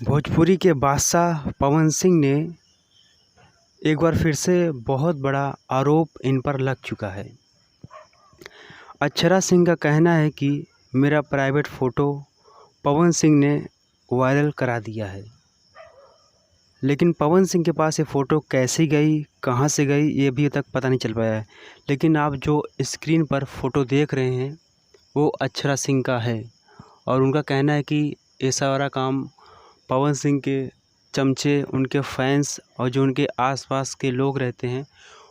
भोजपुरी के बादशाह पवन सिंह ने एक बार फिर से बहुत बड़ा आरोप इन पर लग चुका है। अक्षरा सिंह का कहना है कि मेरा प्राइवेट फ़ोटो पवन सिंह ने वायरल करा दिया है, लेकिन पवन सिंह के पास ये फ़ोटो कैसे गई, कहाँ से गई, ये अभी तक पता नहीं चल पाया है। लेकिन आप जो स्क्रीन पर फ़ोटो देख रहे हैं वो अक्षरा सिंह का है और उनका कहना है कि ये सारा काम पवन सिंह के चमचे, उनके फैंस और जो उनके आसपास के लोग रहते हैं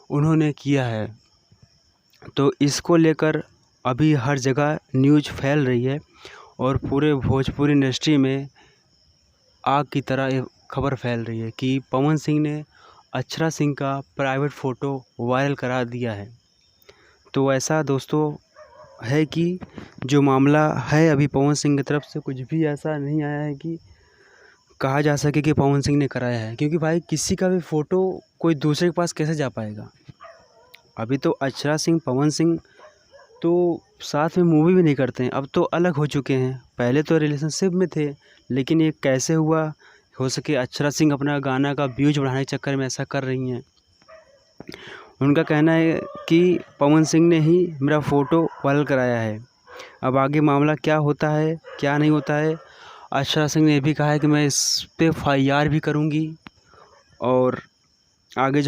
उन्होंने किया है। तो इसको लेकर अभी हर जगह न्यूज़ फैल रही है और पूरे भोजपुरी इंडस्ट्री में आग की तरह ये खबर फैल रही है कि पवन सिंह ने अक्षरा सिंह का प्राइवेट फ़ोटो वायरल करा दिया है। तो ऐसा दोस्तों है कि जो मामला है अभी पवन सिंह की तरफ से कुछ भी ऐसा नहीं आया है कि कहा जा सके कि पवन सिंह ने कराया है, क्योंकि भाई किसी का भी फ़ोटो कोई दूसरे के पास कैसे जा पाएगा। अभी तो अक्षरा सिंह, पवन सिंह तो साथ में मूवी भी नहीं करते हैं, अब तो अलग हो चुके हैं। पहले तो रिलेशनशिप में थे, लेकिन ये कैसे हुआ, हो सके अक्षरा सिंह अपना गाना का व्यूज बढ़ाने के चक्कर में ऐसा कर रही हैं। उनका कहना है कि पवन सिंह ने ही मेरा फ़ोटो वायरल कराया है। अब आगे मामला क्या होता है, क्या नहीं होता है। अक्षरा सिंह ने ये भी कहा है कि मैं इस पे FIR भी करूँगी और आगे